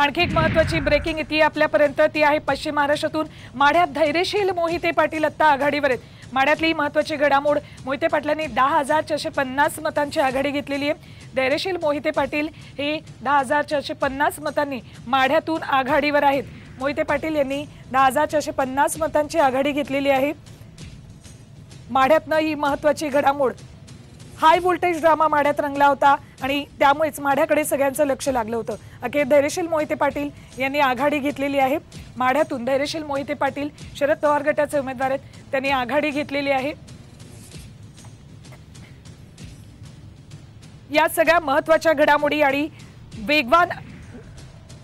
आणखी एक महत्त्वाची ब्रेकिंग इथे आपल्यापर्यंत ती आहे पश्चिम महाराष्ट्रातून माढ्यात धैर्यशील मोहिते पाटील आता आघाडीवर आहेत। माढ्यातली महत्त्वाची घडामोड मोहिते पाटलांनी 10,450 मतांची आघाडी घेतलेली आहे। धैर्यशील मोहिते पाटील हे 10,450 मतांनी माढ्यातून आघाडीवर आहेत। मोहिते पाटील यांनी 10,450 मतांची आघाडी घेतलेली आहे। माढ्यातनं ही महत्त्वाची घडामोड हाय व्होल्टेज ड्रामा माढ्यात रंगला होता आणि त्यामुळेच माढ्याकडे सगळ्यांचं लक्ष लागलं होतं। अखेर धैर्यशील मोहिते पाटील यांनी आघाडी घेतलेली आहे। माढ्यातून धैर्यशील मोहिते पाटील शरद पवार गटाचे उमेदवार आहेत, त्यांनी आघाडी घेतलेली आहे। या सगळ्या महत्त्वाच्या घडामोडी आणि वेगवान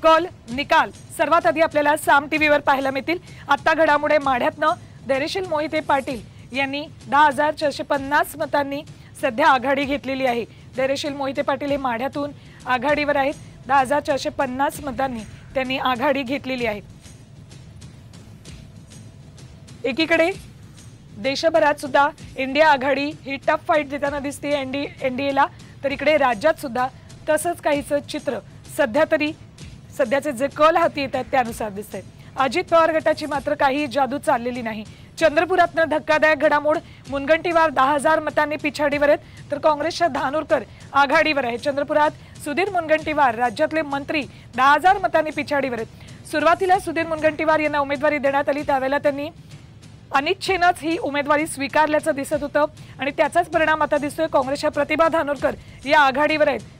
कल निकाल सर्वात आधी आपल्याला साम टीव्हीवर पाहायला मिळतील। आता घडामोडी माढ्यातनं धैर्यशील मोहिते पाटील यांनी 10,450 मतांनी सध्या आघाडी घेतलेली आहे। धैर्यशील मोहिते पाटील हे माढ्यातून आघाडीवर आहेत। 10,450 मतांनी त्यांनी आघाडी घेतलेली आहे। एकीकडे देशभरात सुद्धा इंडिया आघाडी ही टफ फाईट देताना दिसते एनडीएला, तर इकडे राज्यात सुद्धा तसंच काहीचं चित्र सध्याचे जे कल हाती येतात त्यानुसार दिसतंय। अजित पवार गटाची मात्र काही जादू चाललेली नाही। चंद्रपुरातनं धक्कादायक घडामोड, मुनगंटीवार 10,000 मतांनी पिछाडीवर आहेत, तर काँग्रेसच्या धानोरकर आघाडीवर आहे। चंद्रपुरात सुधीर मुनगंटीवार राज्यातले मंत्री 10,000 मतांनी पिछाडीवर आहेत। सुरुवातीला सुधीर मुनगंटीवार यांना उमेदवारी देण्यात आली, त्यावेळेला त्यांनी अनिच्छेनंच ही उमेदवारी स्वीकारल्याचं दिसत होतं आणि त्याचाच परिणाम आता दिसतोय। काँग्रेसच्या प्रतिभा धानोरकर या आघाडीवर आहेत।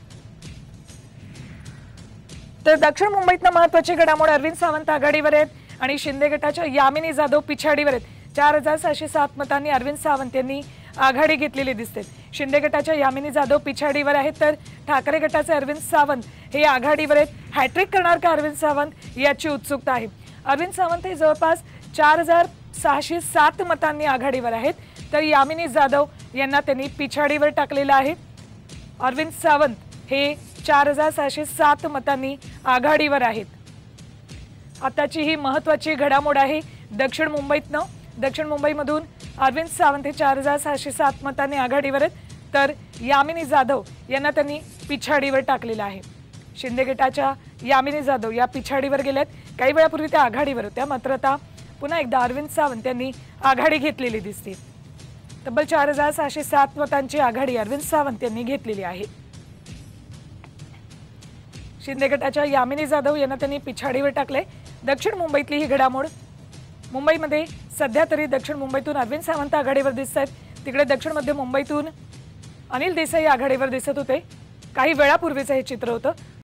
तर दक्षिण मुंबईतनं महत्त्वाची घडामोड, अरविंद सावंत आघाडीवर आहेत आणि शिंदे गटाच्या यामिनी जाधव पिछाडीवर आहेत। 4,707 मतांनी अरविंद सावंत यांनी आघाडी घेतलेली दिसते। शिंदे गटाच्या यामिनी जाधव पिछाडीवर आहेत, तर ठाकरे गटाचे अरविंद सावंत हे आघाडीवर आहेत। हॅट्रिक करणार का अरविंद सावंत याची उत्सुकता आहे। अरविंद सावंत हे जवळपास 4,607 मतांनी आघाडीवर आहेत, तर यामिनी जाधव यांना त्यांनी पिछाडीवर टाकलेलं आहे। अरविंद सावंत हे 4,607 मतांनी आघाडीवर आहेत। आताची ही महत्त्वाची घडामोड आहे दक्षिण मुंबईतनं। दक्षिण मुंबईमधून अरविंद सावंत हे 4,607 मतांनी आघाडीवर आहेत, तर यामिनी जाधव यांना त्यांनी पिछाडीवर टाकलेलं आहे। शिंदे गटाच्या यामिनी जाधव या पिछाडीवर गेल्यात। काही वेळापूर्वी त्या आघाडीवर होत्या, मात्र आता पुन्हा एकदा अरविंद सावंत यांनी आघाडी घेतलेली दिसते। तब्बल 4,607 मतांची आघाडी अरविंद सावंत यांनी घेतलेली आहे। शिंदे गटाच्या यामिनी जाधव यांना त्यांनी पिछाडीवर टाकले। दक्षिण मुंबईतली ही घडामोड, मुंबईमध्ये सध्या तरी दक्षिण मुंबईतून अरविंद सावंत आघाडीवर दिसत आहेत, तिकडे दक्षिण मध्य मुंबईतून अनिल देसाई आघाडीवर दिसत होते। काही वेळापूर्वीचं हे चित्र होतं।